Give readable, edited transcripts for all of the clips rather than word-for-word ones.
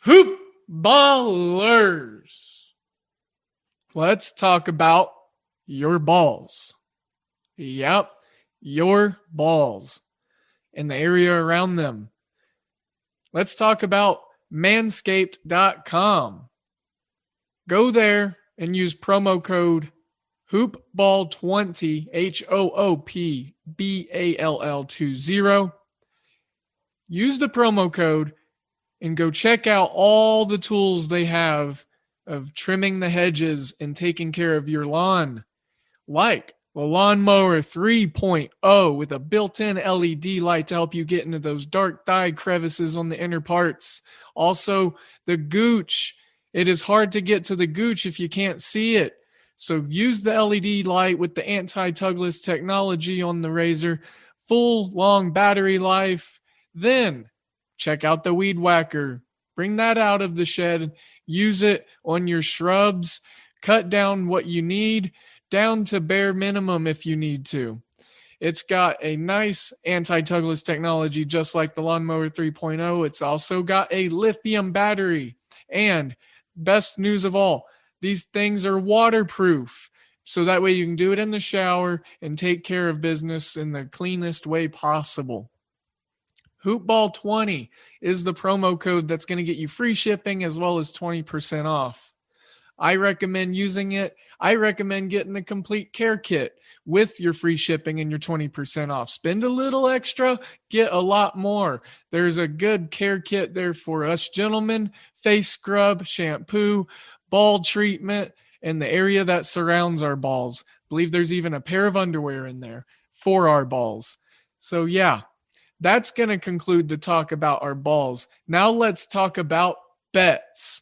Hoop ballers. Let's talk about your balls. Yep, your balls and the area around them. Let's talk about manscaped.com. Go there and use promo code hoopball20, HOOPBALL20. Use the promo code and go check out all the tools they have of trimming the hedges and taking care of your lawn, like the Lawnmower 3.0 with a built-in LED light to help you get into those dark dye crevices on the inner parts. Also, the Gooch. It is hard to get to the Gooch if you can't see it. So use the LED light with the anti-tugless technology on the razor, full long battery life. Then check out the Weed Whacker. Bring that out of the shed. Use it on your shrubs. Cut down what you need, down to bare minimum if you need to. It's got a nice anti-tugless technology just like the Lawnmower 3.0. It's also got a lithium battery. And best news of all, these things are waterproof. So that way you can do it in the shower and take care of business in the cleanest way possible. Hoopball20 is the promo code that's going to get you free shipping as well as 20% off. I recommend using it. I recommend getting the complete care kit with your free shipping and your 20% off. Spend a little extra, get a lot more. There's a good care kit there for us gentlemen: face scrub, shampoo, ball treatment, and the area that surrounds our balls. I believe there's even a pair of underwear in there for our balls. So yeah, that's going to conclude the talk about our balls. Now let's talk about bets.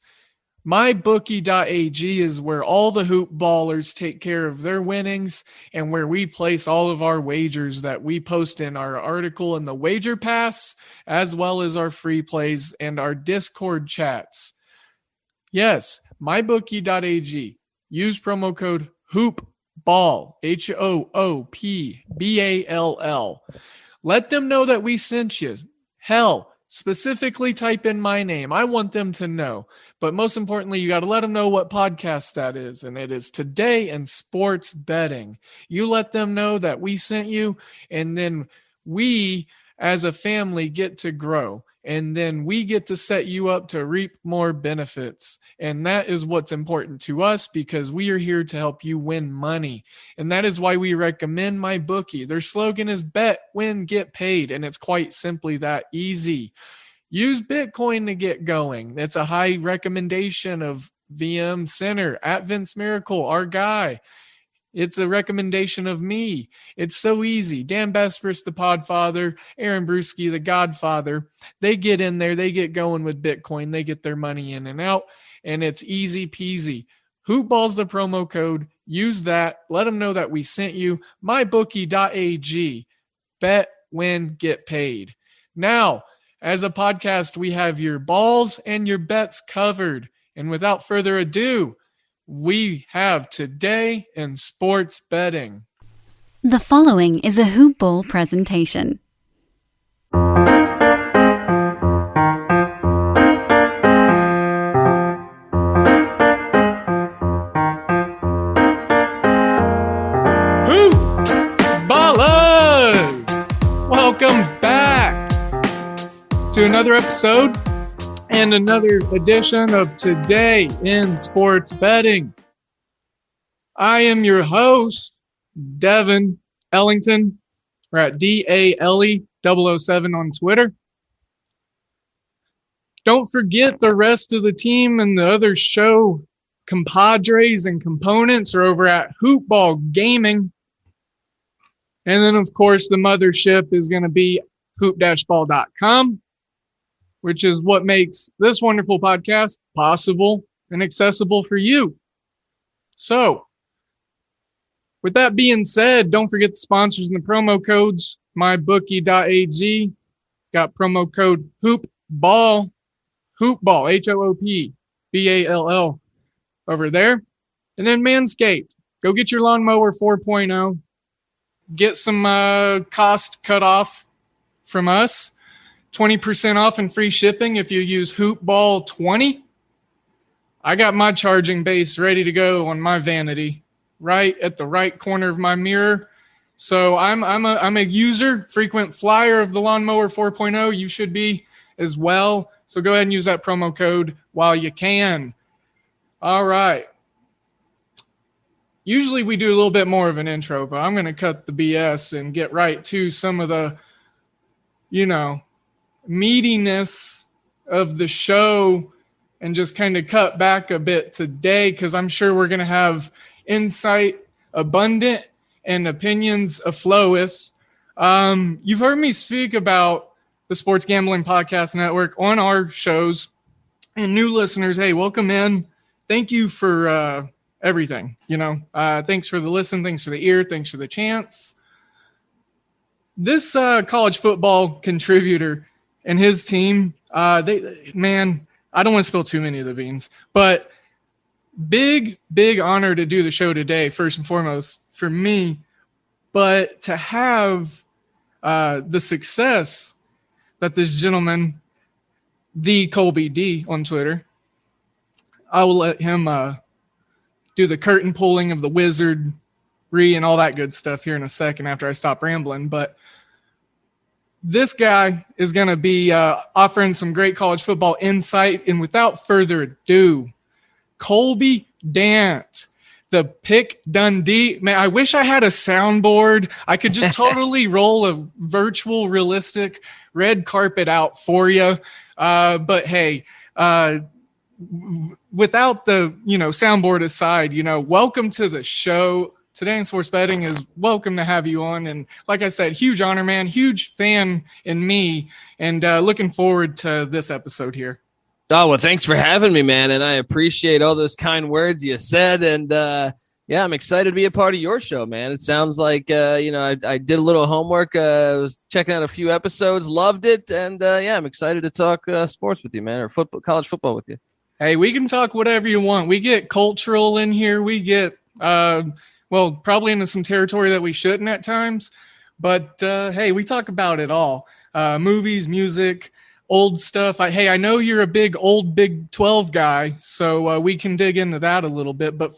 MyBookie.ag is where all the hoop ballers take care of their winnings and where we place all of our wagers that we post in our article in the Wager Pass, as well as our free plays and our Discord chats. Yes, MyBookie.ag. Use promo code HOOPBALL, HOOPBALL. Let them know that we sent you. Hell, specifically type in my name. I want them to know. But most importantly, you got to let them know what podcast that is. And it is Today in Sports Betting. You let them know that we sent you, and then we as a family get to grow. And then we get to set you up to reap more benefits. And that is what's important to us because we are here to help you win money. And that is why we recommend MyBookie. Their slogan is bet, win, get paid. And it's quite simply that easy. Use Bitcoin to get going. That's a high recommendation of VM Center at Vince Miracle, our guy. It's a recommendation of me. It's so easy. Dan Bespris, the Podfather, Aaron Bruschi, the Godfather, they get in there, they get going with Bitcoin, they get their money in and out, and it's easy peasy. Hoopball's the promo code. Use that. Let them know that we sent you. MyBookie.ag. Bet, win, get paid. Now, as a podcast, we have your balls and your bets covered. And without further ado, we have Today in Sports Betting. The following is a Hoop Ball presentation. Hoop Ballers! Welcome back to another episode and another edition of Today in Sports Betting. I am your host, Devin Ellington. We're at DALE007 on Twitter. Don't forget the rest of the team and the other show compadres and components are over at Hoopball Gaming. And then, of course, the mothership is going to be hoop-ball.com. which is what makes this wonderful podcast possible and accessible for you. So, with that being said, don't forget the sponsors and the promo codes. MyBookie.ag got promo code HOOPBALL, HOOPBALL over there. And then Manscaped, go get your Lawnmower 4.0. Get some cost cut off from us. 20% off and free shipping if you use hoopball20. I got my charging base ready to go on my vanity right at the right corner of my mirror. So I'm a user, frequent flyer of the Lawnmower 4.0. You should be as well. So go ahead and use that promo code while you can. All right. Usually we do a little bit more of an intro, but I'm going to cut the BS and get right to some of the, meatiness of the show and just kind of cut back a bit today, because I'm sure we're going to have insight abundant and opinions aflow with. You've heard me speak about the Sports Gambling Podcast Network on our shows, and new listeners, hey, welcome in. Thank you for everything. Thanks for the listen, thanks for the ear, thanks for the chance. This college football contributor and his team, I don't want to spill too many of the beans, but big honor to do the show today, first and foremost for me, but to have the success that this gentleman, the Colby D on Twitter, I will let him do the curtain pulling of the wizardry and all that good stuff here in a second after I stop rambling. But this guy is going to be offering some great college football insight. And without further ado, Colby Dant, the Pick Dundee. Man, I wish I had a soundboard. I could just totally roll a virtual, realistic red carpet out for you. But hey, without the soundboard aside, welcome to the show. Today in Sports Betting is welcome to have you on. And like I said, huge honor, man, huge fan in me, and looking forward to this episode here. Oh, well, thanks for having me, man. And I appreciate all those kind words you said. And I'm excited to be a part of your show, man. It sounds like, I did a little homework. I was checking out a few episodes, loved it. And I'm excited to talk sports with you, man, or college football with you. Hey, we can talk whatever you want. We get cultural in here. We get, probably into some territory that we shouldn't at times. But, hey, we talk about it all. Movies, music, old stuff. I know you're a big old Big-12 guy, so we can dig into that a little bit. But,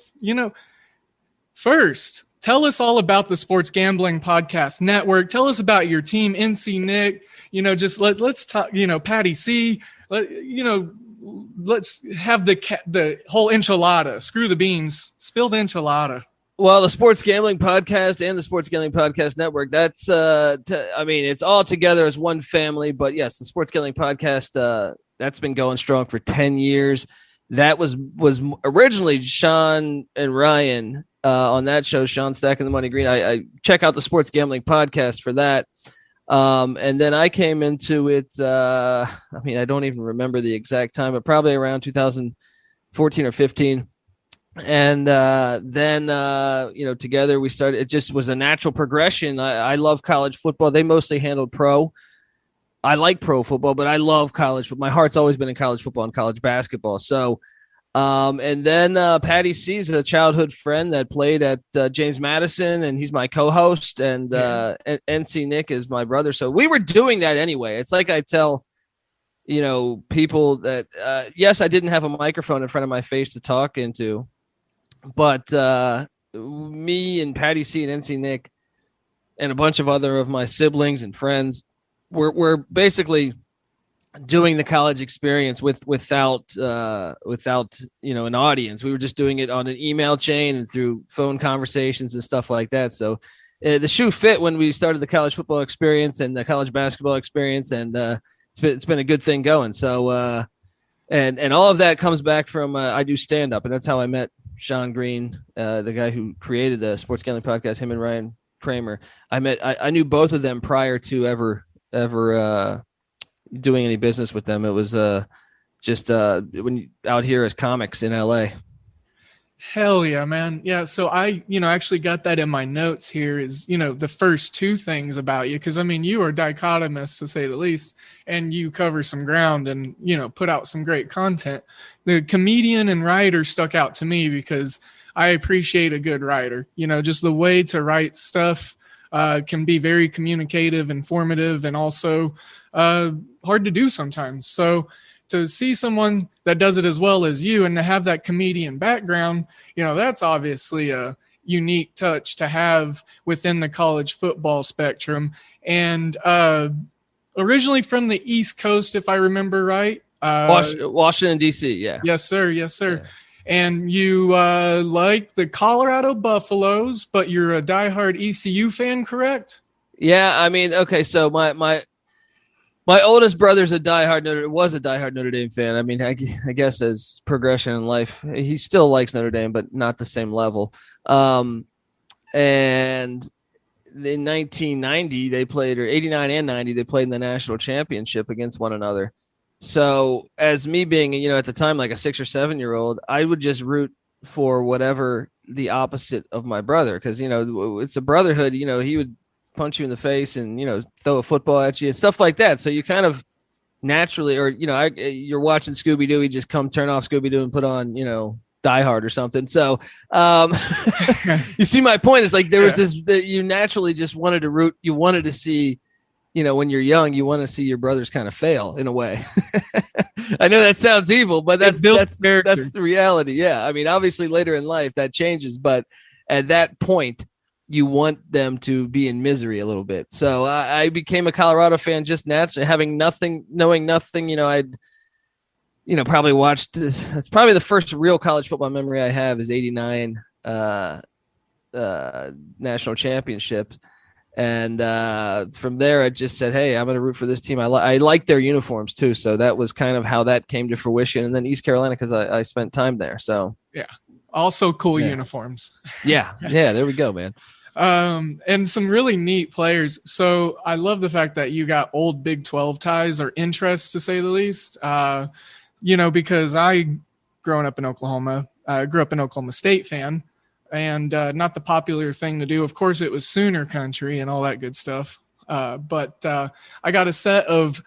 first, tell us all about the Sports Gambling Podcast Network. Tell us about your team, NC Nick. Let's talk, Patty C. Let's have the whole enchilada. Screw the beans. Spill the enchilada. Well, the Sports Gambling Podcast and the Sports Gambling Podcast Network, that's, it's all together as one family. But yes, the Sports Gambling Podcast, that's been going strong for 10 years. That was originally Sean and Ryan on that show, Sean Stacking the Money Green. I check out the Sports Gambling Podcast for that. And then I came into it, I don't even remember the exact time, but probably around 2014 or 15. And then together we started. It just was a natural progression. I love college football. They mostly handled pro. I like pro football, but I love college football. My heart's always been in college football and college basketball. So, and then Patty C is a childhood friend that played at James Madison, and he's my co-host. And NC Nick is my brother. So we were doing that anyway. It's like I tell people that yes, I didn't have a microphone in front of my face to talk into. But me and Patty C and NC Nick and a bunch of other of my siblings and friends were basically doing the college experience without an audience. We were just doing it on an email chain and through phone conversations and stuff like that. So the shoe fit when we started the college football experience and the college basketball experience, and it's been a good thing going. So and all of that comes back from I do stand up, and that's how I met Sean Green, the guy who created the Sports Gambling Podcast, him and Ryan Kramer. I knew both of them prior to ever doing any business with them. It was just when out here as comics in LA. Hell yeah, man. Yeah. So I, actually got that in my notes here is, the first two things about you. Cause you are dichotomous to say the least, and you cover some ground and, put out some great content. The comedian and writer stuck out to me because I appreciate a good writer, just the way to write stuff. can be very communicative, informative, and also hard to do sometimes. So to see someone that does it as well as you and to have that comedian background, that's obviously a unique touch to have within the college football spectrum. And originally from the East Coast, if I remember right. Washington, D.C., yeah. Yes, sir. Yes, sir. Yeah. And you like the Colorado Buffaloes, but you're a diehard ECU fan, correct? Yeah, I mean, okay, so my oldest brother's was a diehard Notre Dame fan. I mean, I guess as progression in life, he still likes Notre Dame, but not the same level. And in 1990, they played, or 89 and 90, they played in the national championship against one another. So as me being, at the time, like a 6 or 7 year old, I would just root for whatever the opposite of my brother. Cause it's a brotherhood, he would punch you in the face and, throw a football at you and stuff like that. So you kind of naturally, or, you're watching Scooby-Doo, you just come turn off Scooby-Doo and put on, Die Hard or something. So you see my point is like, there was this, that you naturally just wanted to root. You wanted to see, when you're young, you want to see your brothers kind of fail in a way. I know that sounds evil, but that's the reality. Yeah. I mean, obviously later in life that changes, but at that point, you want them to be in misery a little bit. So I became a Colorado fan just naturally, knowing nothing. I'd probably watched. It's probably the first real college football memory I have is '89 national championship, and from there I just said, "Hey, I'm going to root for this team." I like their uniforms too, so that was kind of how that came to fruition. And then East Carolina because I spent time there. So yeah. Also cool uniforms. Yeah. There we go, man. And some really neat players. So I love the fact that you got old Big 12 ties or interests, to say the least. Because growing up in Oklahoma, grew up an Oklahoma State fan, and not the popular thing to do. Of course, it was Sooner country and all that good stuff. But I got a set of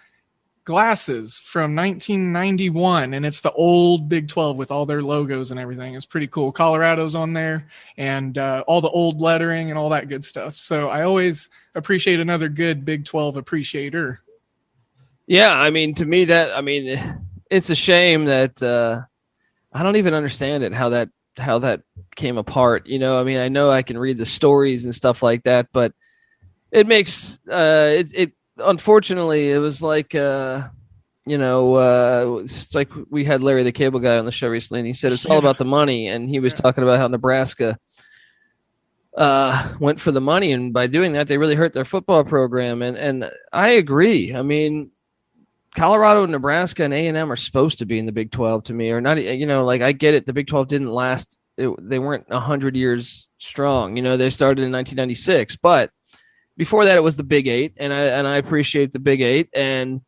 glasses from 1991, and it's the old Big 12 with all their logos and everything. It's pretty cool. Colorado's on there, and all the old lettering and all that good stuff. So I always appreciate another good Big 12 appreciator. Yeah, I mean, to me, it's a shame that I don't even understand it, how that came apart. I mean, I know I can read the stories and stuff like that, but it makes it unfortunately, it was like, it's like we had Larry the Cable Guy on the show recently, and he said it's all about the money. And he was talking about how Nebraska went for the money, and by doing that, they really hurt their football program. And I agree. I mean, Colorado, Nebraska, and A&M are supposed to be in the Big 12 to me, or not. I get it. The Big 12 didn't last. They weren't 100 years strong. They started in 1996, but before that, it was the Big 8, and I appreciate the Big 8. And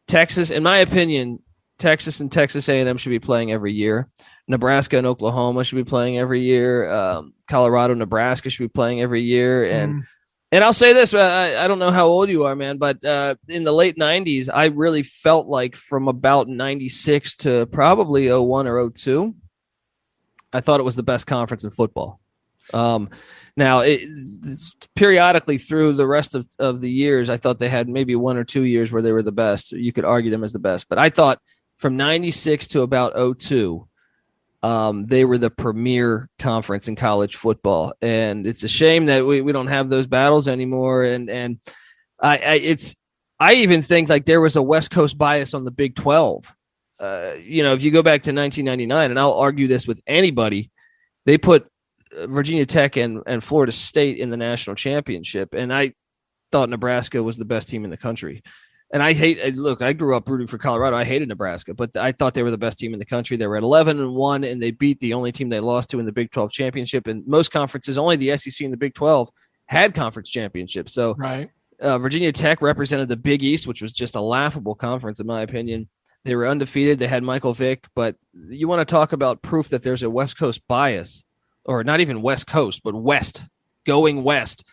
Texas, in my opinion, Texas and Texas A&M should be playing every year. Nebraska and Oklahoma should be playing every year. Colorado, Nebraska should be playing every year. And I'll say this, I don't know how old you are, man, but in the late 90s, I really felt like from about 96 to probably 01 or 02, I thought it was the best conference in football. Now, periodically through the rest of the years, I thought they had maybe 1 or 2 years where they were the best. You could argue them as the best. But I thought from 96 to about 02, they were the premier conference in college football. And it's a shame that we don't have those battles anymore. And I even think like there was a West Coast bias on the Big 12. If you go back to 1999, and I'll argue this with anybody, they put Virginia Tech and Florida State in the national championship, and I thought Nebraska was the best team in the country. And I grew up rooting for Colorado. I hated Nebraska, but I thought they were the best team in the country. They were at 11-1, and they beat the only team they lost to in the Big 12 championship. And most conferences, only the SEC and the Big 12 had conference championships. So right. Virginia Tech represented the Big East, which was just a laughable conference, in my opinion. They were undefeated. They had Michael Vick, but you want to talk about proof that there's a West Coast bias, or not even West Coast, but going West.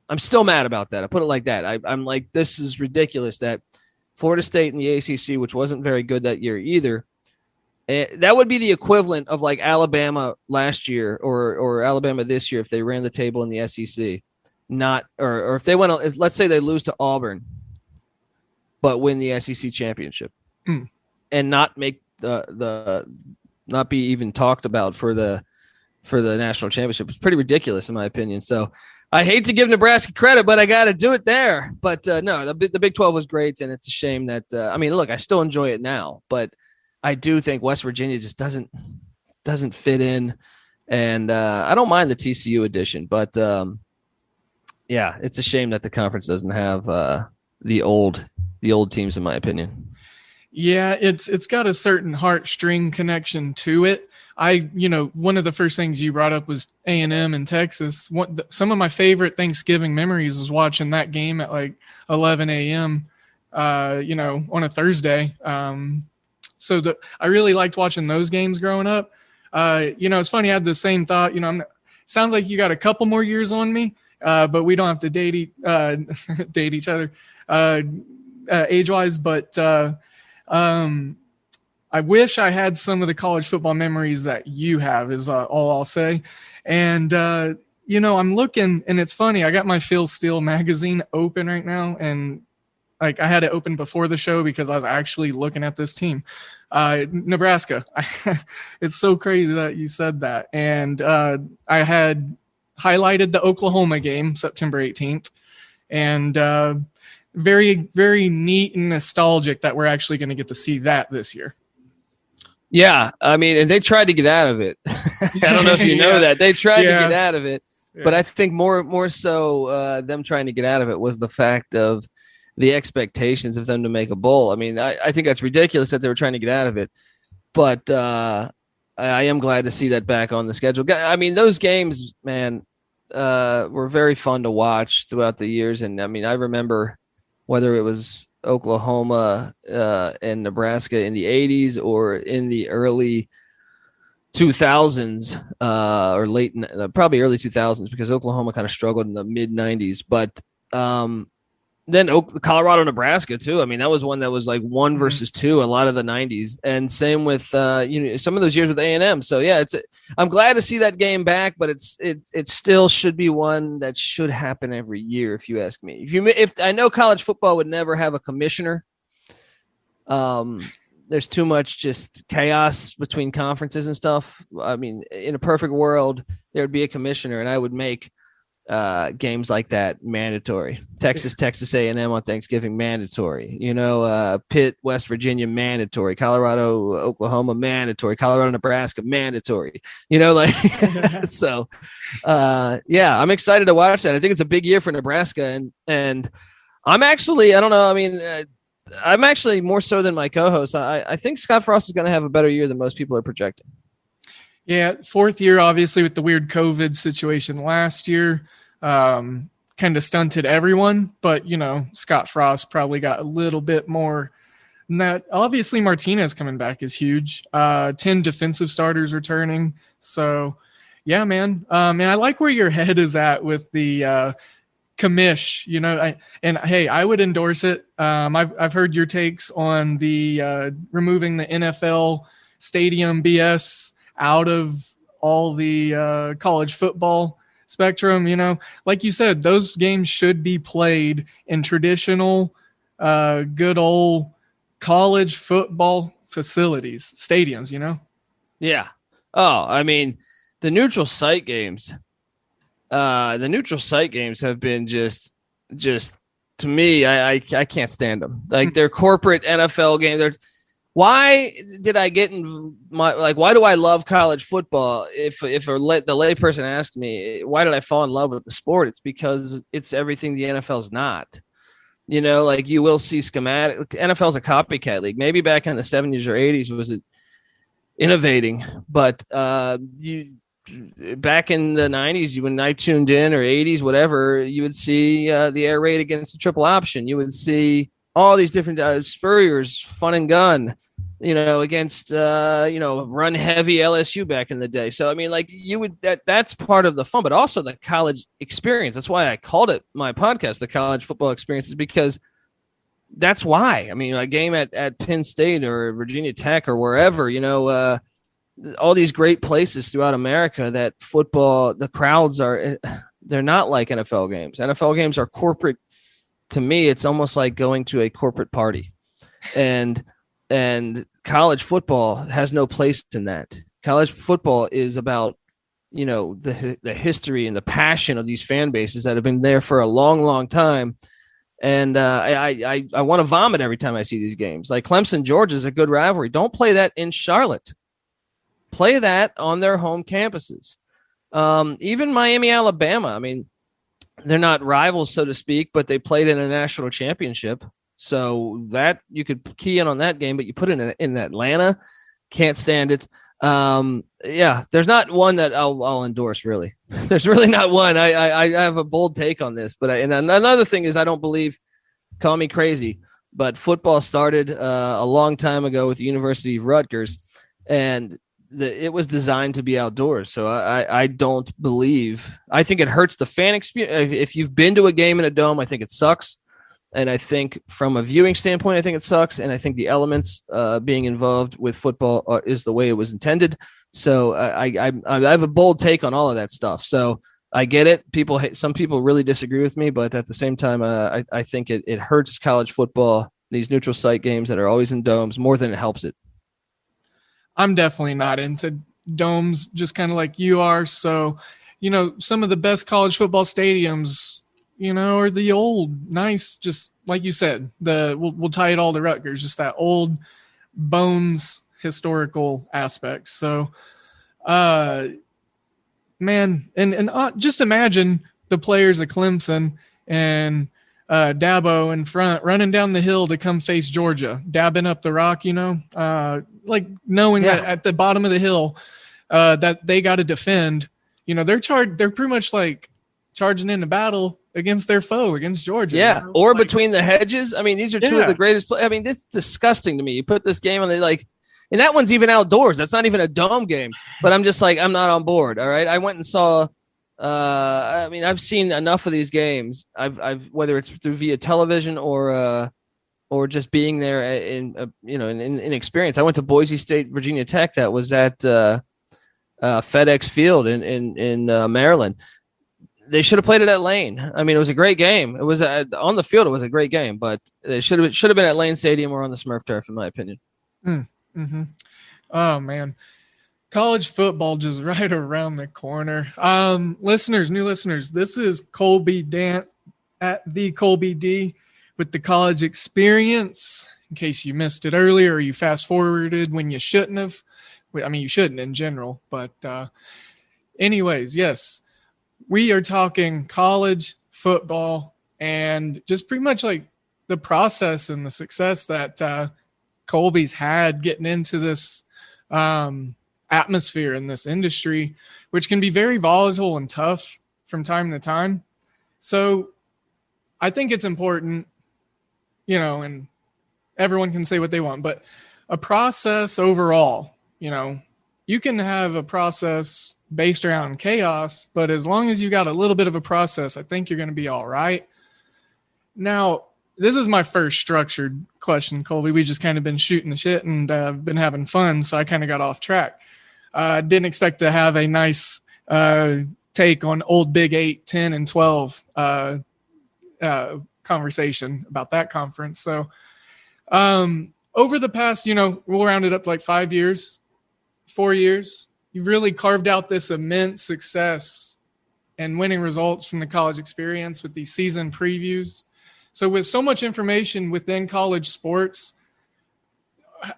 I'm still mad about that. I put it like that. I'm like, this is ridiculous that Florida State in the ACC, which wasn't very good that year either, that would be the equivalent of like Alabama last year or Alabama this year if they ran the table in the SEC. not, or if they let's say they lose to Auburn, but win the SEC championship and not make the not be even talked about for the national championship. It's pretty ridiculous in my opinion. So I hate to give Nebraska credit, but I got to do it there. But no, the Big 12 was great, and it's a shame that I mean, look, I still enjoy it now, but I do think West Virginia just doesn't fit in, and I don't mind the TCU edition, but yeah, it's a shame that the conference doesn't have the old teams, in my opinion. Yeah, it's got a certain heartstring connection to it. One of the first things you brought up was A&M in Texas. Some of my favorite Thanksgiving memories was watching that game at like 11 a.m. On a Thursday. I really liked watching those games growing up. It's funny. I had the same thought. Sounds like you got a couple more years on me, but we don't have to date each other age-wise. But I wish I had some of the college football memories that you have, is all I'll say. And, I'm looking, and it's funny. I got my Phil Steele magazine open right now, and like I had it open before the show because I was actually looking at this team. Nebraska. It's so crazy that you said that. And I had highlighted the Oklahoma game, September 18th. And very, very neat and nostalgic that we're actually going to get to see that this year. Yeah, I mean, and they tried to get out of it. I don't know if you know that. They tried to get out of it. Yeah. But I think more so them trying to get out of it was the fact of the expectations of them to make a bowl. I mean, I think that's ridiculous that they were trying to get out of it. But I am glad to see that back on the schedule. I mean, those games, man, were very fun to watch throughout the years. And, I mean, I remember whether it was Oklahoma and Nebraska in the 80s or in the early 2000s or probably early 2000s, because Oklahoma kind of struggled in the mid 90s. But then Colorado, Nebraska too. I mean, that was one that was like 1 versus 2 a lot of the 90s, and same with some of those years with A&M. So yeah, I'm glad to see that game back, but it still should be one that should happen every year, if you ask me. If I know college football would never have a commissioner. There's too much just chaos between conferences and stuff. I mean, in a perfect world, there would be a commissioner, and I would make games like that mandatory. Texas A&M on Thanksgiving, mandatory. Pitt, West Virginia, mandatory. Colorado, Oklahoma, mandatory. Colorado, Nebraska, mandatory. So yeah, I'm excited to watch that. I think it's a big year for Nebraska, and I'm actually, I don't know, I mean, I'm actually more so than my co-host. I think Scott Frost is going to have a better year than most people are projecting. Yeah, fourth year, obviously, with the weird COVID situation last year, kind of stunted everyone. But, Scott Frost probably got a little bit more than that. Obviously, Martinez coming back is huge. 10 defensive starters returning. So, yeah, man. And I like where your head is at with the commish. Hey, I would endorse it. I've heard your takes on the removing the NFL stadium BS out of all the college football spectrum. Like you said, those games should be played in traditional good old college football facilities, stadiums. Yeah. Oh, I mean, the neutral site games have been just to me, I can't stand them. Like, they're corporate NFL games. Why did I get in why do I love college football? If the layperson asked me, why did I fall in love with the sport? It's because it's everything the NFL's not. You will see schematic. NFL's a copycat league. Maybe back in the 70s or 80s was it innovating, but back in the 90s, when I tuned in, or 80s, whatever, you would see the air raid against the triple option. You would see all these different Spurrier's fun and gun, against run heavy LSU back in the day. So I mean, that's part of the fun, but also the college experience. That's why I called it my podcast, the college football experience, is because that's why. I mean, a game at Penn State or Virginia Tech or wherever, all these great places throughout America that football, the crowds are They're not like NFL games. NFL games are corporate. To me, it's almost like going to a corporate party, and college football has no place in that. College football is about, the history and the passion of these fan bases that have been there for a long, long time. And I want to vomit every time I see these games. Like Clemson, Georgia is a good rivalry. Don't play that in Charlotte. Play that on their home campuses. Even Miami, Alabama. I mean, they're not rivals, so to speak, but they played in a national championship. So that you could key in on that game, but you put it in Atlanta, can't stand it. There's not one that I'll endorse, really. There's really not one. I have a bold take on this, but and another thing is I don't believe, call me crazy, but football started a long time ago with the University of Rutgers, and it was designed to be outdoors. So I don't believe, I think it hurts the fan experience. If you've been to a game in a dome, I think it sucks. And I think from a viewing standpoint, I think it sucks. And I think the elements being involved with football is the way it was intended. So I have a bold take on all of that stuff. So I get it. Some people really disagree with me, but at the same time, I think it hurts college football, these neutral site games that are always in domes, more than it helps it. I'm definitely not into domes, just kind of like you are. So, some of the best college football stadiums, are the old, nice, just like you said, we'll tie it all to Rutgers, just that old bones historical aspect. So, man, and just imagine the players of Clemson and Dabo in front running down the hill to come face Georgia, dabbing up the rock, like knowing that at the bottom of the hill that they got to defend, they're pretty much like charging into battle against their foe, against Georgia. Yeah, or like, between the hedges. I mean, these are two of the greatest I mean, it's disgusting to me. You put this game on, and that one's even outdoors. That's not even a dome game. But I'm just like, I'm not on board, all right? I went and saw I've seen enough of these games. I've whether it's through via television or just being there in experience. I went to Boise State, Virginia Tech. That was at FedEx Field in Maryland. They should have played it at Lane. I mean, it was a great game. It was on the field. It was a great game, but it should have been at Lane Stadium or on the Smurf turf, in my opinion. Mm-hmm. Oh man, college football just right around the corner. New listeners, this is Colby Dant at the Colby D with the college experience. In case you missed it earlier or you fast forwarded when you shouldn't have. I mean, you shouldn't in general, but anyways, yes. We are talking college football and just pretty much like the process and the success that Colby's had getting into this atmosphere in this industry, which can be very volatile and tough from time to time. So I think it's important, and everyone can say what they want, but a process overall, you can have a process based around chaos, but as long as you got a little bit of a process, I think you're going to be all right. Now, this is my first structured question, Colby. We just kind of been shooting the shit and been having fun, so I kind of got off track. Didn't expect to have a nice take on old Big 8, 10, and 12 conversation about that conference. So over the past, we'll round it up to like 4 years, you've really carved out this immense success and winning results from the college experience with these season previews. So with so much information within college sports,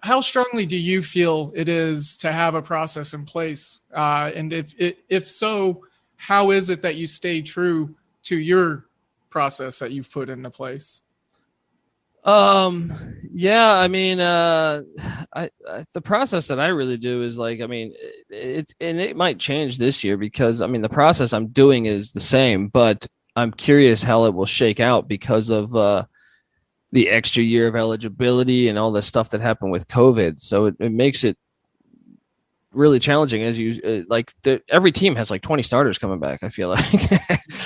how strongly do you feel it is to have a process in place? And if so, how is it that you stay true to your process that you've put into place? I mean, the process that I really do is it might change this year because the process I'm doing is the same, but I'm curious how it will shake out because of, the extra year of eligibility and all the stuff that happened with COVID. So it makes it really challenging as every team has like 20 starters coming back. I feel like,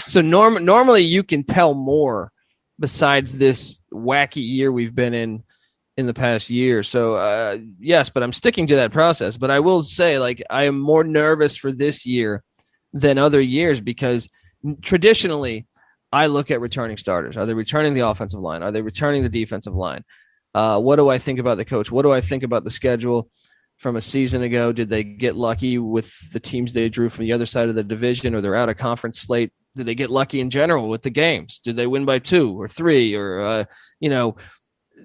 so normally you can tell more besides this wacky year we've been in the past year. So yes, but I'm sticking to that process. But I will say, I am more nervous for this year than other years because traditionally, I look at returning starters. Are they returning the offensive line? Are they returning the defensive line? What do I think about the coach? What do I think about the schedule from a season ago? Did they get lucky with the teams they drew from the other side of the division, or they're out of conference slate? Did they get lucky in general with the games? Did they win by 2 or 3 or,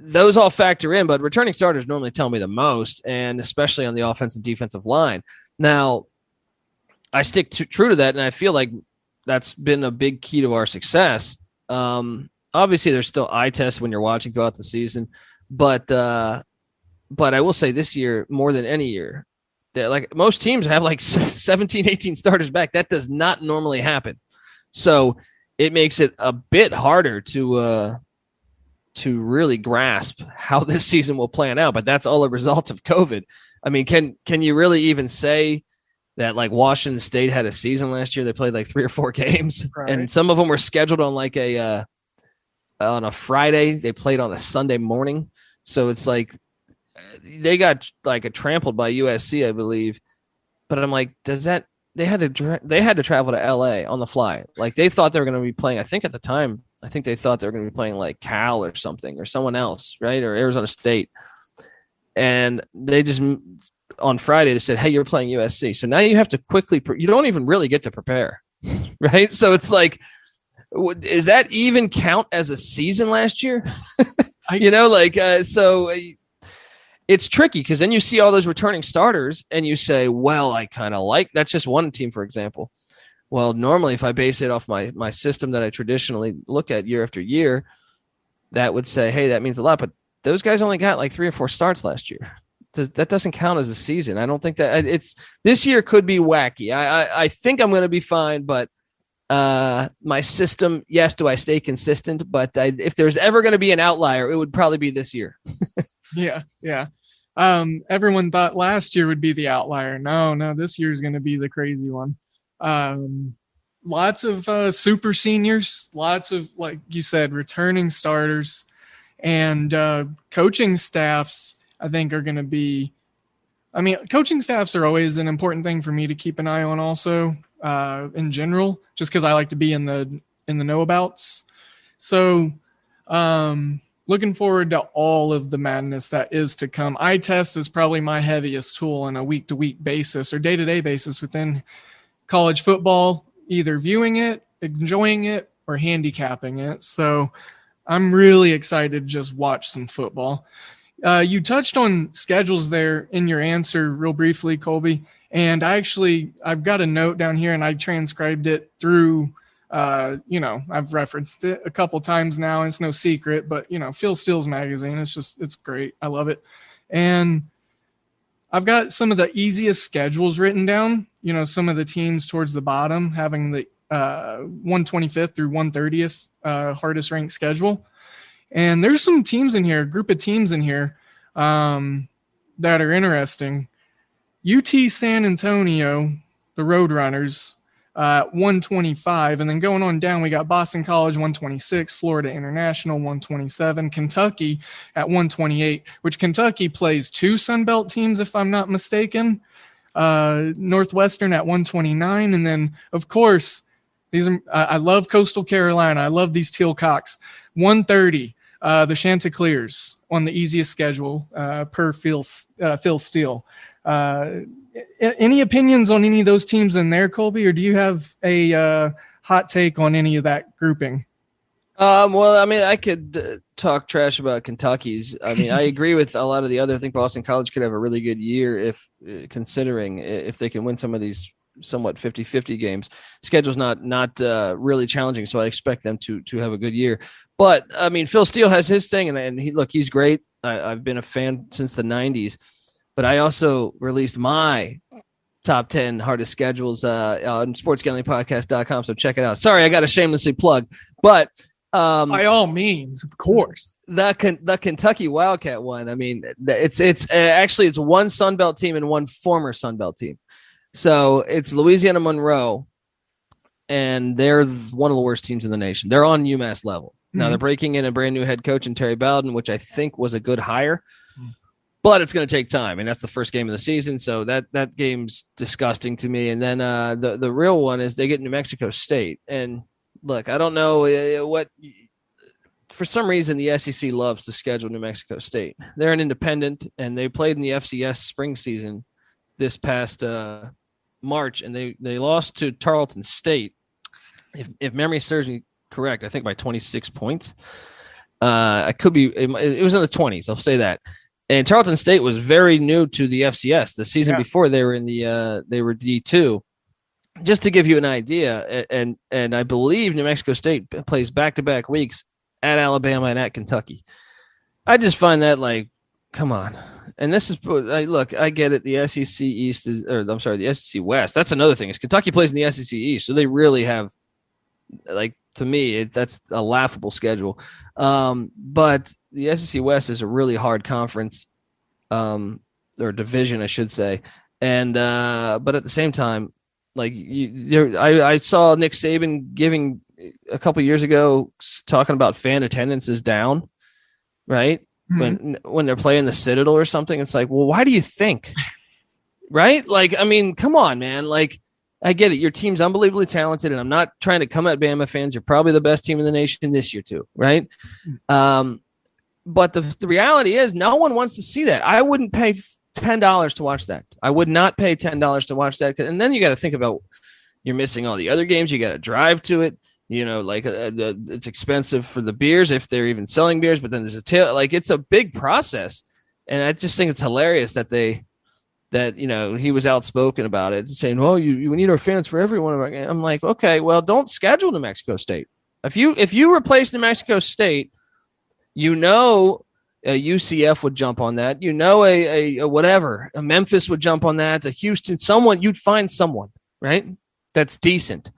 those all factor in, but returning starters normally tell me the most, and especially on the offensive and defensive line. Now, I stick true to that, and I feel like that's been a big key to our success. Obviously, there's still eye tests when you're watching throughout the season, but I will say this year, more than any year, that like most teams have like 17, 18 starters back. That does not normally happen. So it makes it a bit harder to really grasp how this season will plan out. But that's all a result of COVID. I mean, can you really even say that like Washington State had a season last year? They played like 3 or 4 games, right, and some of them were scheduled on like on a Friday. They played on a Sunday morning. So it's like they got like trampled by USC, I believe. But I'm like, they had to travel to LA on the fly. Like they thought they were going to be playing. I think at the time, they thought they were going to be playing like Cal or something or someone else, right? Or Arizona State. And they just on Friday they said, "Hey, you're playing USC." So now you have to quickly. You don't even really get to prepare, right? So it's like, is that even count as a season last year? So it's tricky because then you see all those returning starters and you say, well, I kind of like that's just one team, for example. Well, normally if I base it off my system that I traditionally look at year after year, that would say, hey, that means a lot. But those guys only got like 3 or 4 starts last year. That doesn't count as a season. I don't think that this year could be wacky. I think I'm going to be fine, but my system, yes, do I stay consistent? But if there's ever going to be an outlier, it would probably be this year. Yeah. Everyone thought last year would be the outlier. No, this year's going to be the crazy one. Lots of super seniors, lots of, like you said, returning starters, and coaching staffs, I think, are going to be, coaching staffs are always an important thing for me to keep an eye on also, in general, just because I like to be in the know-abouts. So looking forward to all of the madness that is to come. Eye test is probably my heaviest tool on a week-to-week basis or day-to-day basis within college football, either viewing it, enjoying it, or handicapping it. So I'm really excited to just watch some football. You touched on schedules there in your answer real briefly, Colby. And I've got a note down here and I transcribed it through, I've referenced it a couple times now. It's no secret, but Phil Steele's magazine. It's great. I love it. And I've got some of the easiest schedules written down, some of the teams towards the bottom having the 125th through 130th hardest ranked schedule. And there's some teams in here, a group of teams in here that are interesting. UT San Antonio, the Roadrunners, 125. And then going on down, we got Boston College, 126, Florida International, 127, Kentucky at 128, which Kentucky plays 2 Sun Belt teams, if I'm not mistaken. Northwestern at 129. And then, of course, I love Coastal Carolina. I love these Teal Cocks. 130, the Chanticleers on the easiest schedule per Phil Steele. Any opinions on any of those teams in there, Colby, or do you have a hot take on any of that grouping? I could talk trash about Kentucky's. I agree with a lot of the other. I think Boston College could have a really good year if considering if they can win some of these somewhat 50-50 games. Schedule's not really challenging, so I expect them to have a good year. But Phil Steele has his thing, and he's great. I've been a fan since the 90s. But I also released my top 10 hardest schedules on sportsgamblingpodcast.com. So check it out. Sorry, I got to shamelessly plug. But by all means, of course. The Kentucky Wildcat one. It's one Sun Belt team and one former Sun Belt team. So it's Louisiana Monroe, and they're one of the worst teams in the nation. They're on UMass level. Now they're breaking in a brand new head coach in Terry Bowden, which I think was a good hire. but it's going to take time, and that's the first game of the season. So that game's disgusting to me. And then the real one is they get New Mexico State. And look, I don't know what. For some reason, the SEC loves to schedule New Mexico State. They're an independent, and they played in the FCS spring season this past March, and they lost to Tarleton State. If memory serves me correct, I think by 26 points. I could be. It was in the 20s. I'll say that. And Tarleton State was very new to the FCS. The season before, they were in they were D2. Just to give you an idea, and I believe New Mexico State plays back-to-back weeks at Alabama and at Kentucky. I just find that like, come on. And this is look, I get it. The SEC East the SEC West. That's another thing. Is Kentucky plays in the SEC East, so they really have, like, to me, that's a laughable schedule. But the SEC West is a really hard conference, or division, I should say. And but at the same time, like I saw Nick Saban giving a couple years ago talking about fan attendance is down, right? Mm-hmm. When they're playing the Citadel or something, it's like, well, why do you think, right? Like, I mean, come on, man. Like, I get it. Your team's unbelievably talented, and I'm not trying to come at Bama fans. You're probably the best team in the nation this year too, right? But the reality is no one wants to see that. I wouldn't pay $10 to watch that. I would not pay $10 to watch that. And then you got to think about, you're missing all the other games. You got to drive to it. You know, like it's expensive for the beers if they're even selling beers, but then there's it's a big process. And I just think it's hilarious that he was outspoken about it, saying, "Well, we need our fans for every one of our games." I'm like, okay, well, don't schedule New Mexico State. If you replace New Mexico State, a UCF would jump on that. A Memphis would jump on that. A Houston, you'd find someone, right? That's decent.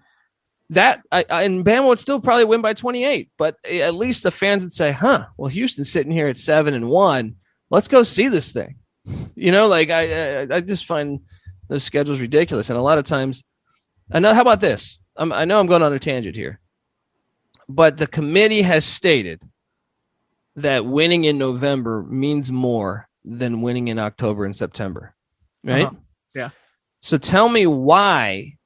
And Bama would still probably win by 28, but at least the fans would say, well, Houston's sitting here at 7-1. Let's go see this thing. You know, like I just find those schedules ridiculous. And a lot of times, how about this? I know I'm going on a tangent here, but the committee has stated that winning in November means more than winning in October and September, right? Uh-huh. Yeah. So tell me, why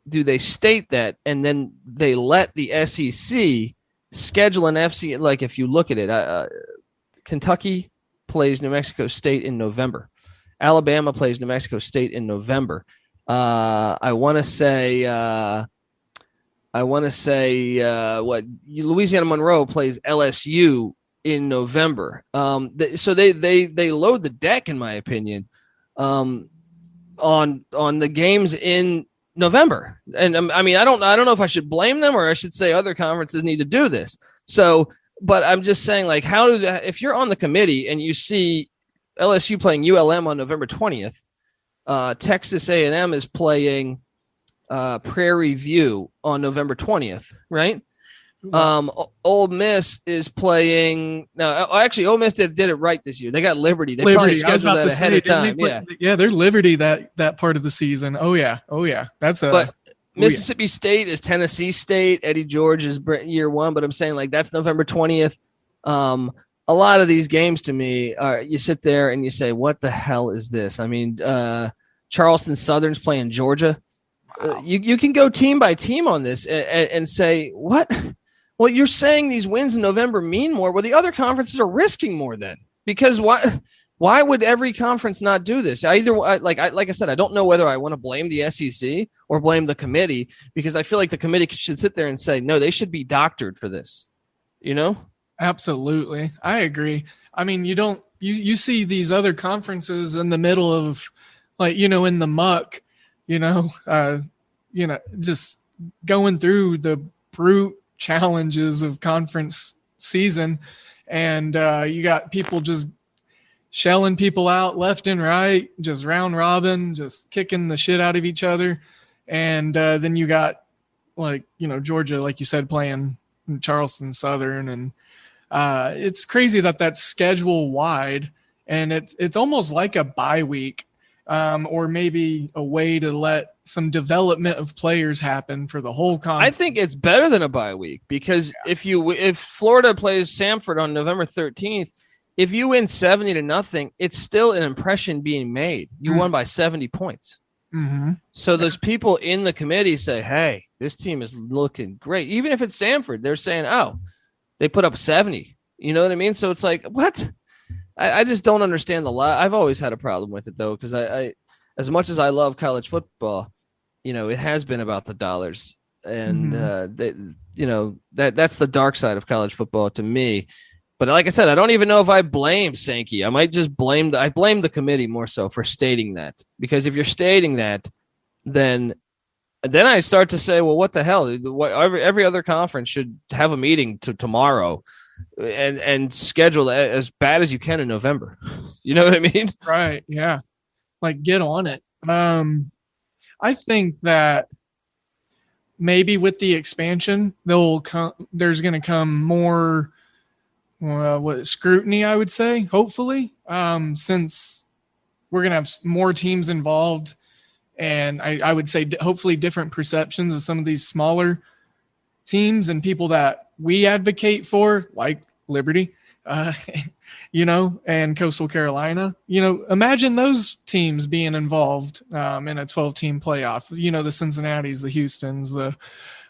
do they state that, and then they let the SEC schedule an FC? Like, if you look at it, Kentucky plays New Mexico State in November. Alabama plays New Mexico State in November. I want to say Louisiana Monroe plays LSU in November. So they load the deck, in my opinion, on the games in November. And I mean, I don't know if I should blame them, or I should say other conferences need to do this. So, but I'm just saying, like, if you're on the committee and you see LSU playing ULM on November 20th, Texas A&M is playing Prairie View on November 20th, right? Ole Miss is playing now. Actually, Ole Miss did it right this year. They got Liberty. They probably scheduled that ahead of time. Yeah, they're Liberty that part of the season. Oh yeah. But Mississippi State is Tennessee State. Eddie George is year one. But I'm saying, like, that's November 20th. A lot of these games, to me, you sit there and you say, "What the hell is this?" I mean, Charleston Southern's playing Georgia. Wow. You can go team by team on this and say, what? Well, you're saying these wins in November mean more. Well, the other conferences are risking more then, because why would every conference not do this? Like I said, I don't know whether I want to blame the SEC or blame the committee, because I feel like the committee should sit there and say, no, they should be doctored for this. You know? Absolutely. I agree. I mean, you see these other conferences in the middle of, like, in the muck, just going through the brute challenges of conference season, and you got people just shelling people out left and right, just round robin, just kicking the shit out of each other. And then you got, Georgia, like you said, playing Charleston Southern, and it's crazy that's schedule wide, and it's almost like a bye week, or maybe a way to let some development of players happen for the whole conference. I think it's better than a bye week, because if Florida plays Samford on November 13th, if you win 70-0, it's still an impression being made. You won by 70 points. Mm-hmm. So those people in the committee say, hey, this team is looking great. Even if it's Samford, they're saying, oh, they put up 70. You know what I mean? So it's like, what? I just don't understand the lot. I've always had a problem with it, though, because I as much as I love college football, it has been about the dollars. And, that's the dark side of college football to me. But like I said, I don't even know if I blame Sankey. I might just blame the committee more so for stating that. Because if you're stating that, then I start to say, well, what the hell? Every other conference should have a meeting tomorrow and schedule as bad as you can in November. You know what I mean? Right. Yeah. Like, get on it. I think that maybe with the expansion, there's going to come more scrutiny, I would say, hopefully, since we're going to have more teams involved. And I would say hopefully different perceptions of some of these smaller teams and people that we advocate for, like Liberty, and Coastal Carolina. Imagine those teams being involved in a 12-team playoff. The Cincinnatis, the Houstons, the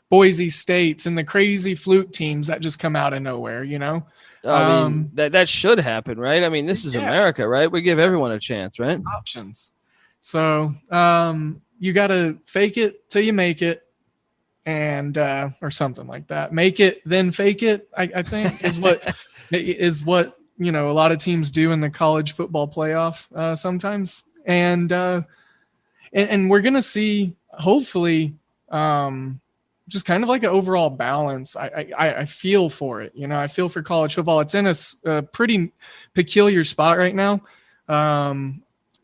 Boise States, and the crazy fluke teams that just come out of nowhere. I mean, that should happen, right? I mean, this is America, right? We give everyone a chance, right? Options. So you got to fake it till you make it, and or something like that. Make it, then fake it, I think is what a lot of teams do in the college football playoff sometimes. And we're going to see, hopefully, just kind of like an overall balance. I feel for it. I feel for college football. It's in a pretty peculiar spot right now.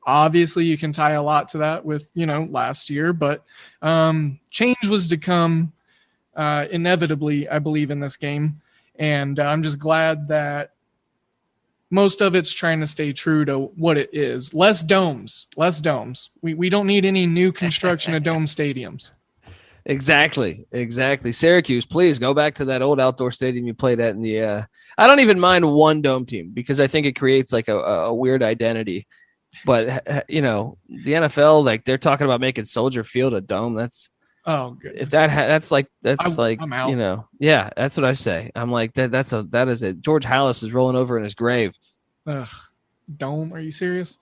Obviously, you can tie a lot to that with, last year, but change was to come inevitably, I believe, in this game. And I'm just glad that most of it's trying to stay true to what it is. Less domes. We don't need any new construction of dome stadiums. Exactly. Syracuse, please go back to that old outdoor stadium you played at in the I don't even mind one dome team because I think it creates like a weird identity. But the NFL, like, they're talking about making Soldier Field a dome. That's goodness. If I'm out. Yeah, that's what I say. I'm like that is it. George Halas is rolling over in his grave. Ugh, dome? Are you serious?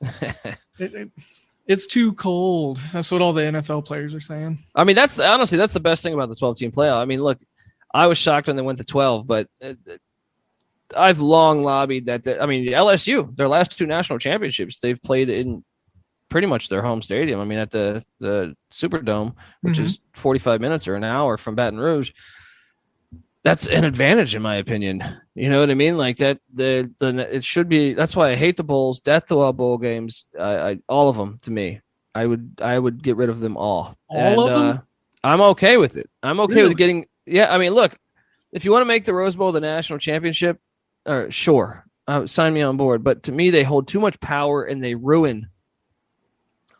It's too cold. That's what all the NFL players are saying. I mean, that's the best thing about the 12-team playoff. I mean, look, I was shocked when they went to 12, but I've long lobbied that. LSU, their last two national championships, they've played in pretty much their home stadium. I mean, at the Superdome, which is 45 minutes or an hour from Baton Rouge. That's an advantage, in my opinion. You know what I mean? Like that, it should be. That's why I hate the bowls. Death to all bowl games. All of them to me. I would get rid of them all. All of them. I'm okay with it. I'm okay Really? with getting. Yeah, I mean, look, if you want to make the Rose Bowl the national championship, sure, sign me on board. But to me, they hold too much power and they ruin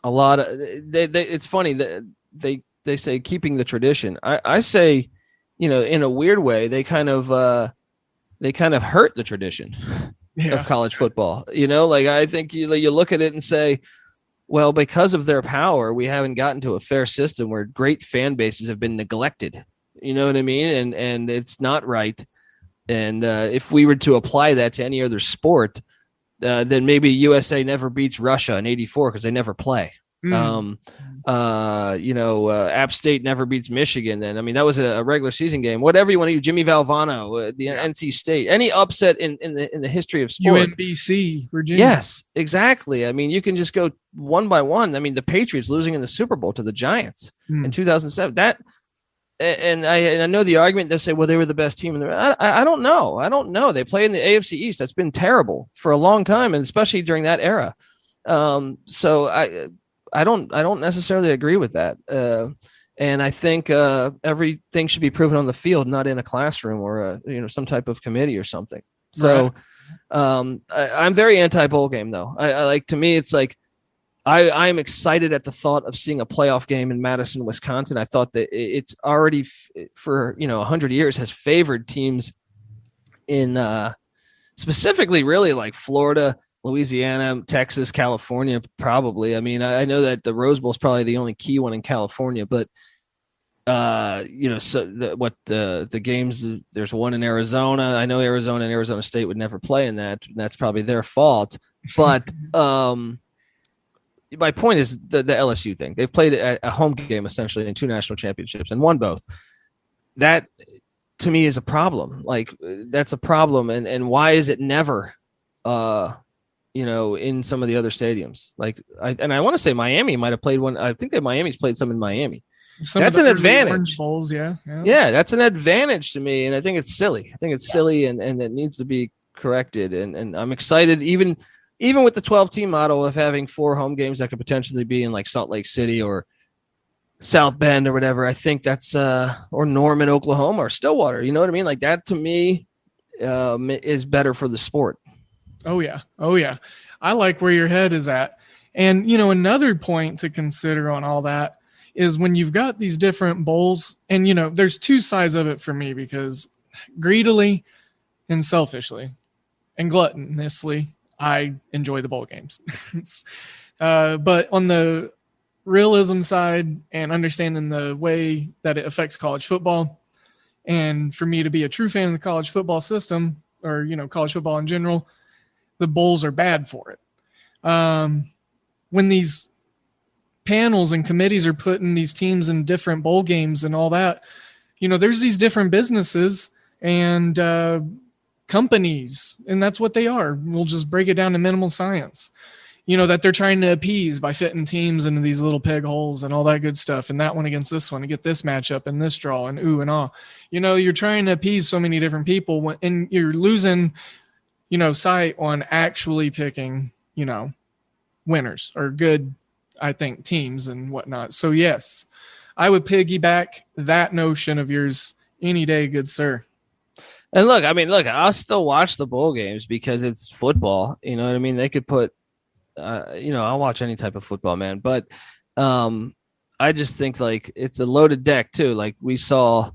a lot of. It's funny that they say keeping the tradition. I say, in a weird way, they kind of hurt the tradition of college football. Like I think you look at it and say, well, because of their power, we haven't gotten to a fair system where great fan bases have been neglected. You know what I mean? And it's not right. And if we were to apply that to any other sport, then maybe USA never beats Russia in '84 because they never play. App State never beats Michigan. And I mean, that was a regular season game. Whatever you want to do, Jimmy Valvano, the NC State, any upset in the history of sport. UMBC, Virginia. Yes, exactly. I mean, you can just go one by one. I mean, the Patriots losing in the Super Bowl to the Giants in 2007. That, and I know the argument. They'll say, well, they were the best team. I don't know. They play in the AFC East. That's been terrible for a long time, and especially during that era. So I don't necessarily agree with that. And I think everything should be proven on the field, not in a classroom or some type of committee or something. So I'm very anti-bowl game, though. I like, to me, it's like I'm excited at the thought of seeing a playoff game in Madison, Wisconsin. I thought that it's already for 100 years has favored teams in specifically really like Florida, Louisiana, Texas, California, probably. I mean, I know that the Rose Bowl is probably the only key one in California, but so the games, there's one in Arizona. I know Arizona and Arizona State would never play in that. And that's probably their fault. But my point is the LSU thing. They've played a home game essentially in 2 national championships and won both. That to me is a problem. Like that's a problem. And why is it never, in some of the other stadiums? Like I want to say Miami might have played one. I think that Miami's played some in Miami. That's an advantage. Bowls, yeah, that's an advantage to me, and I think it's silly. I think it's silly, and it needs to be corrected. And I'm excited, even with the 12-team model of having 4 home games that could potentially be in like Salt Lake City or South Bend or whatever. I think that's or Norman, Oklahoma, or Stillwater. You know what I mean? Like that to me is better for the sport. Oh yeah. I like where your head is at, and another point to consider on all that is when you've got these different bowls, and there's 2 sides of it for me, because greedily and selfishly and gluttonously, I enjoy the bowl games. But on the realism side and understanding the way that it affects college football, and for me to be a true fan of the college football system, or college football in general, the bowls are bad for it. When these panels and committees are putting these teams in different bowl games and all that, there's these different businesses and companies, and that's what they are. We'll just break it down to minimal science, that they're trying to appease by fitting teams into these little peg holes and all that good stuff, and that one against this one to get this matchup and this draw and ooh and ah. You're trying to appease so many different people, and you're losing, sight on actually picking, winners or good, I think, teams and whatnot. So yes, I would piggyback that notion of yours any day, good sir. And look, I'll still watch the bowl games because it's football. You know what I mean? They could put, I'll watch any type of football, man. But I just think like it's a loaded deck too. Like we saw,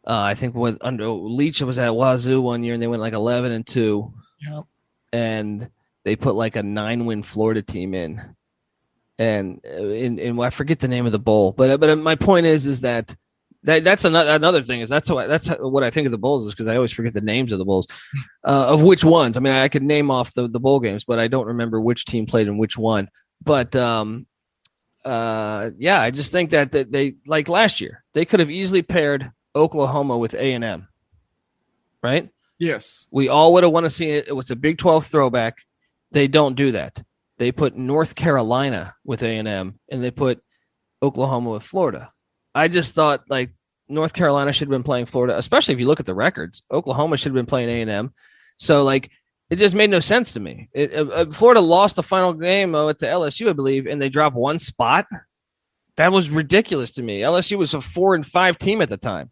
I think under Leach was at Wazoo one year and they went like 11-2. Yeah. And they put like a 9-win Florida team in. And I forget the name of the bowl, but my point is that that's another thing is that's what I think of the bowls is because I always forget the names of the bowls, of which ones. I mean, I could name off the bowl games, but I don't remember which team played in which one. But I just think that they like last year they could have easily paired Oklahoma with A&M, right? Yes, we all would have wanted to see it. It was a Big 12 throwback. They don't do that. They put North Carolina with A&M, and they put Oklahoma with Florida. I just thought, like, North Carolina should have been playing Florida, especially if you look at the records. Oklahoma should have been playing A&M. So, like, it just made no sense to me. Florida lost the final game to LSU, I believe, and they dropped 1 spot. That was ridiculous to me. LSU was a 4-5 team at the time.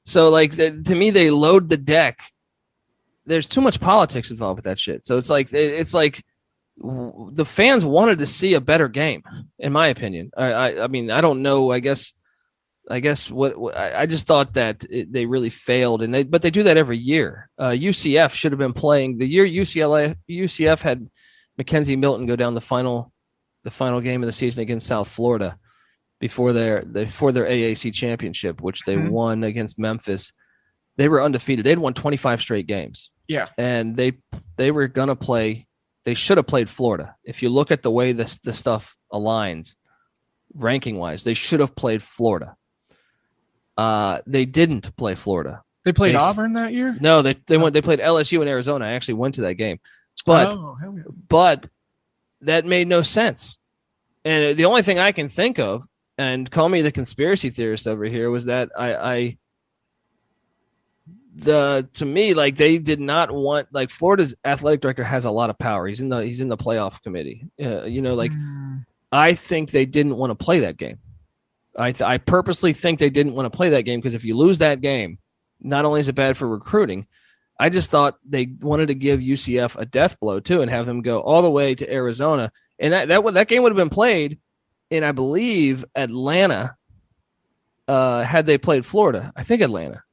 So, like, to me, they load the deck. There's too much politics involved with that shit. So, it's like the fans wanted to see a better game, in my opinion. I mean, I don't know. I guess what I just thought that they really failed, but they do that every year. UCF should have been playing the year UCF had Mackenzie Milton go down the final game of the season against South Florida before their AAC championship, which they won against Memphis. They were undefeated. They'd won 25 straight games. Yeah, and they were gonna play. They should have played Florida. If you look at the way the stuff aligns, ranking-wise, they should have played Florida. They didn't play Florida. They played Auburn that year? No, they went. They played LSU and Arizona. I actually went to that game, but that made no sense. And the only thing I can think of, and call me the conspiracy theorist over here, was that to me, like, they did not want, like, Florida's athletic director has a lot of power. He's in the playoff committee. I think they didn't want to play that game. I purposely think they didn't want to play that game because if you lose that game, not only is it bad for recruiting, I just thought they wanted to give UCF a death blow too and have them go all the way to Arizona. And that game would have been played in, I believe, Atlanta. Had they played Florida, I think Atlanta.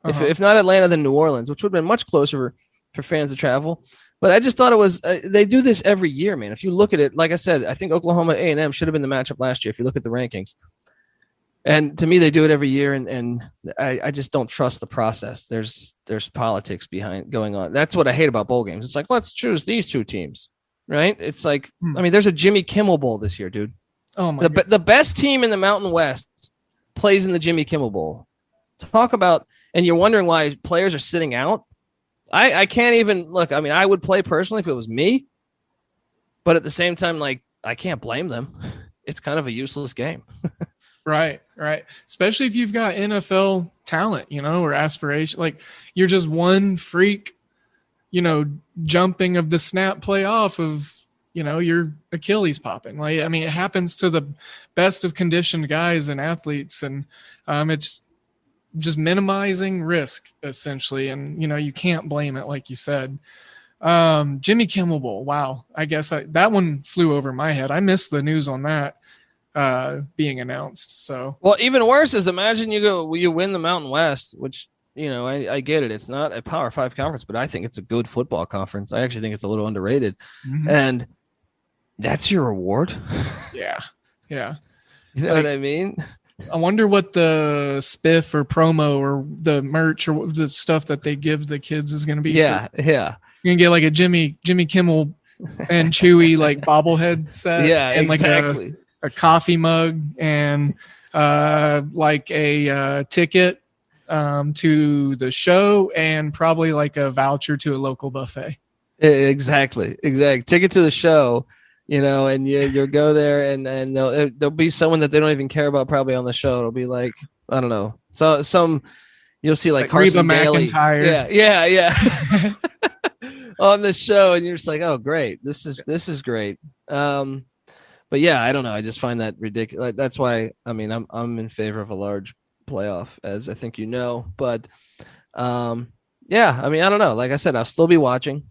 If not Atlanta, then New Orleans, which would have been much closer for fans to travel. But I just thought it was they do this every year, man. If you look at it, like I said, I think Oklahoma A&M should have been the matchup last year if you look at the rankings. And to me, they do it every year, and I just don't trust the process. There's politics behind going on. That's what I hate about bowl games. It's like, let's choose these two teams, right? It's like, I mean, there's a Jimmy Kimmel Bowl this year, dude. Oh my God. The best team in the Mountain West plays in the Jimmy Kimmel Bowl. Talk about, and you're wondering why players are sitting out. I can't even look. I mean, I would play personally if it was me, but at the same time, like, I can't blame them. It's kind of a useless game. Right. Especially if you've got NFL talent, or aspiration. Like, you're just one freak, jumping of the snap play off of, your Achilles popping. Like, I mean, it happens to the best of conditioned guys and athletes, and it's just minimizing risk essentially. And, you can't blame it, like you said. Jimmy Kimmel Bowl. Wow. I guess that one flew over my head. I missed the news on that being announced. So, well, even worse is imagine you win the Mountain West, which, I get it. It's not a Power 5 conference, but I think it's a good football conference. I actually think it's a little underrated. Mm-hmm. And that's your reward. Yeah. You know what I mean? I wonder what the spiff or promo or the merch or the stuff that they give the kids is going to be. Yeah. You're going to get like a Jimmy Kimmel and Chewy like bobblehead set. Yeah, and exactly. Like a coffee mug and like a ticket to the show and probably like a voucher to a local buffet. Exactly. Ticket to the show. And you'll go there and there'll be someone that they don't even care about probably on the show. It'll be like, I don't know. So you'll see like Carson Daly. McIntyre. Yeah. On the show. And you're just like, oh, great. This is great. But yeah, I don't know. I just find that ridiculous. That's why, I mean, I'm in favor of a large playoff, as I think but yeah, I mean, I don't know. Like I said, I'll still be watching,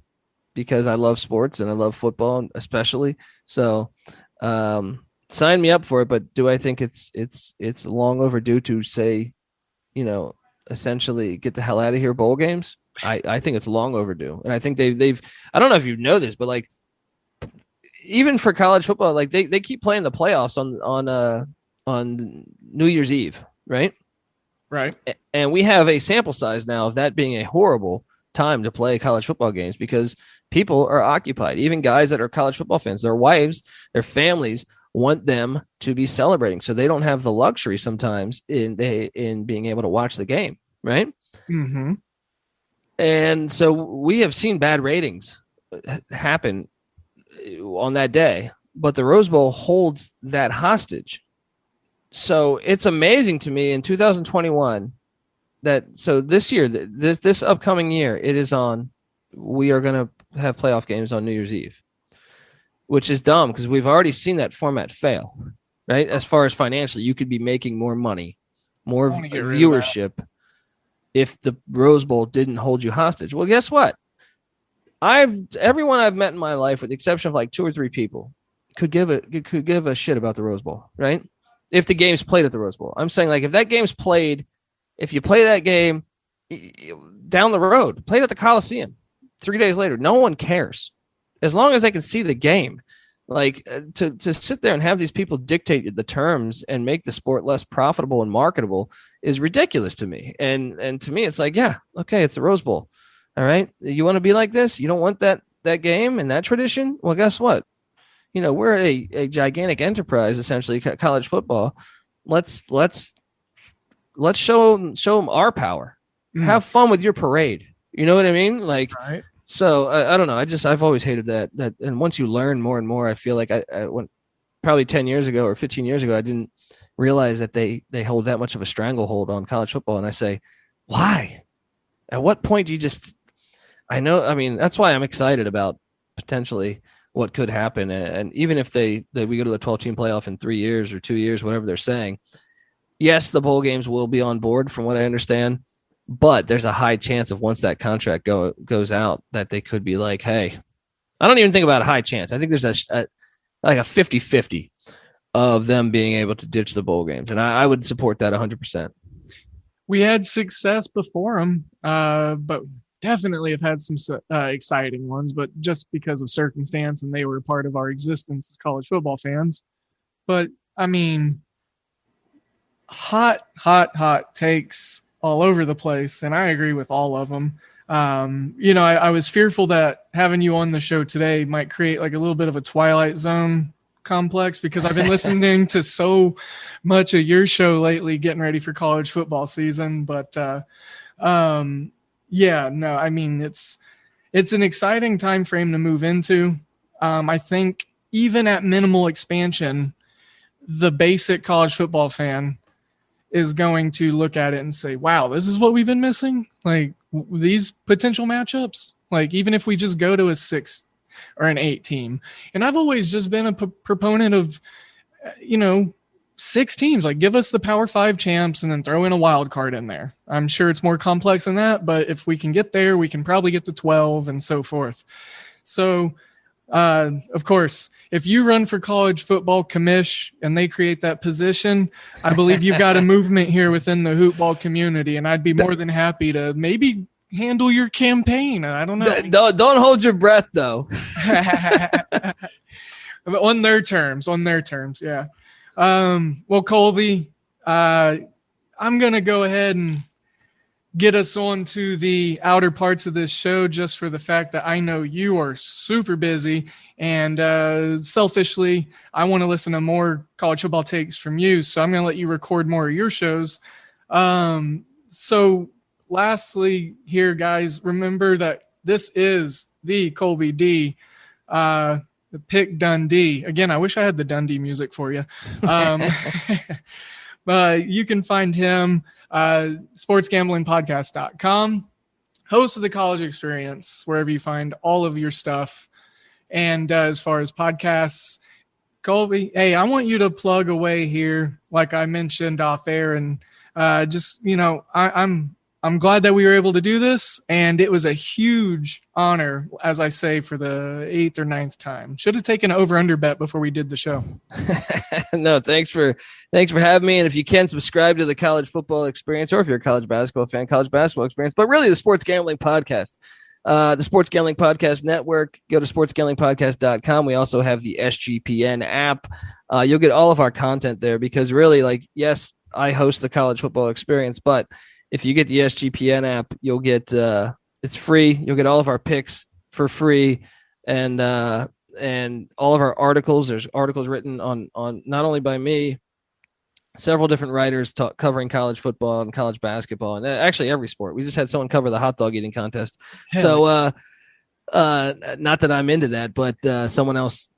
because I love sports and I love football especially. So sign me up for it. But do I think it's long overdue to say, essentially get the hell out of here bowl games? I think it's long overdue. And I think they've I don't know if you know this, but like even for college football, like they keep playing the playoffs on New Year's Eve, right? Right. And we have a sample size now of that being a horrible time to play college football games because people are occupied. Even guys that are college football fans, their wives, their families want them to be celebrating, so they don't have the luxury sometimes in being able to watch the game, right? Mm-hmm. And so we have seen bad ratings happen on that day, but the Rose Bowl holds that hostage. So it's amazing to me in 2021 so this year, this upcoming year, it is on. We are going to have playoff games on New Year's Eve, which is dumb because we've already seen that format fail, right? As far as financially, you could be making more money, more viewership if the Rose Bowl didn't hold you hostage. Well, guess what? Everyone I've met in my life, with the exception of like 2 or 3 people, could give a shit about the Rose Bowl, right? If the game's played at the Rose Bowl. I'm saying, like, if that game's played, if you play that game down the road, played at the Coliseum 3 days later, no one cares. As long as they can see the game. Like, to sit there and have these people dictate the terms and make the sport less profitable and marketable is ridiculous to me. And to me, it's like, yeah, okay, it's the Rose Bowl. All right. You want to be like this? You don't want that game and that tradition? Well, guess what? We're a gigantic enterprise, essentially, college football. Let's show them our power. Have fun with your parade. You know what I mean? Like, right. So I don't know. I've always hated that. And once you learn more and more, I feel like I went probably 10 years ago or 15 years ago, I didn't realize that they hold that much of a stranglehold on college football. And I say, why? At what point do you just? I mean, that's why I'm excited about potentially what could happen. And even if we go to the 12-team playoff in 3 years or 2 years, whatever they're saying, yes, the bowl games will be on board from what I understand, but there's a high chance of once that contract goes out that they could be like, hey, I don't even think about a high chance. I think there's like a 50-50 of them being able to ditch the bowl games. And I would support that 100%. We had success before them, but definitely have had some exciting ones, but just because of circumstance and they were part of our existence as college football fans. But I mean, hot takes all over the place, and I agree with all of them. I was fearful that having you on the show today might create like a little bit of a Twilight Zone complex, because I've been listening to so much of your show lately, getting ready for college football season. But yeah, no, I mean, it's an exciting time frame to move into. I think even at minimal expansion, the basic college football fan is going to look at it and say, wow, this is what we've been missing. Like these potential matchups, like even if we just go to a 6 or an 8 team. And I've always just been a proponent of, 6 teams, like give us the Power 5 champs and then throw in a wild card in there. I'm sure it's more complex than that, but if we can get there, we can probably get to 12 and so forth. So, of course, if you run for college football commish and they create that position, I believe you've got a movement here within the hoopball community, and I'd be more than happy to maybe handle your campaign. I don't know. Don't hold your breath, though. on their terms, yeah. Well, Colby, I'm going to go ahead and get us on to the outer parts of this show, just for the fact that I know you are super busy, and selfishly, I want to listen to more college football takes from you. So I'm going to let you record more of your shows. So lastly here, guys, remember that this is the Colby D, the Pick Dundee. Again, I wish I had the Dundee music for you. But you can find him sportsgamblingpodcast.com, host of the College Experience, wherever you find all of your stuff. And as far as podcasts, Colby, hey, I want you to plug away here, like I mentioned off air, and I'm glad that we were able to do this, and it was a huge honor, as I say, for the 8th or 9th time. Should have taken an over-under bet before we did the show. No, thanks for having me. And if you can, subscribe to the College Football Experience, or if you're a college basketball fan, College Basketball Experience, but really the Sports Gambling Podcast. The Sports Gambling Podcast Network. Go to sportsgamblingpodcast.com. We also have the SGPN app. You'll get all of our content there, because really, like, yes, I host the College Football Experience, but if you get the SGPN app, you'll get it's free. You'll get all of our picks for free, and all of our articles. There's articles written on not only by me, several different writers covering college football and college basketball, and actually every sport. We just had someone cover the hot dog eating contest. So not that I'm into that, but someone else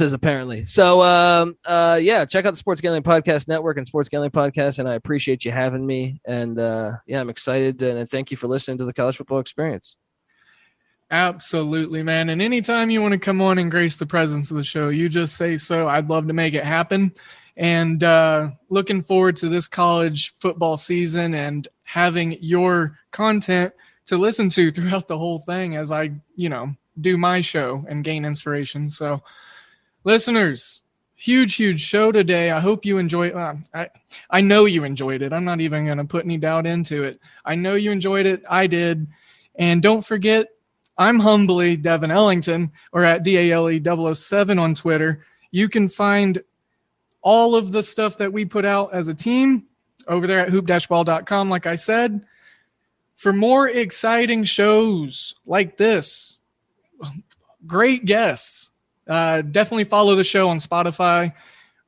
is apparently. So yeah, check out the Sports Gambling Podcast Network and Sports Gambling Podcast, and I appreciate you having me. And yeah, I'm excited, and thank you for listening to the College Football Experience. Absolutely, man. And anytime you want to come on and grace the presence of the show, you just say so. I'd love to make it happen. And looking forward to this college football season and having your content to listen to throughout the whole thing as I, do my show and gain inspiration. So listeners, huge show today. I hope you enjoyed. I know you enjoyed it. I'm not even going to put any doubt into it. I know you enjoyed it. I did. And don't forget, I'm humbly Devin Ellington, or at DALE007 on Twitter. You can find all of the stuff that we put out as a team over there at hoop-ball.com, like I said. For more exciting shows like this, great guests, definitely follow the show on Spotify,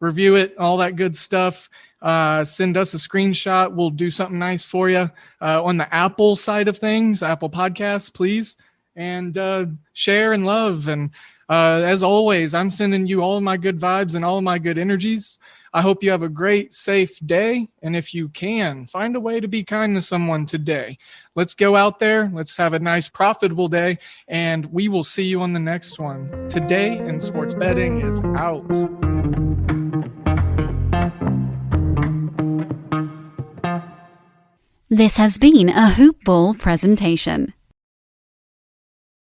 review it, all that good stuff. Send us a screenshot. We'll do something nice for you on the Apple side of things, Apple Podcasts, please. And share and love. And as always, I'm sending you all of my good vibes and all of my good energies. I hope you have a great, safe day. And if you can, find a way to be kind to someone today. Let's go out there. Let's have a nice, profitable day. And we will see you on the next one. Today in Sports Betting is out. This has been a Hoop Ball presentation.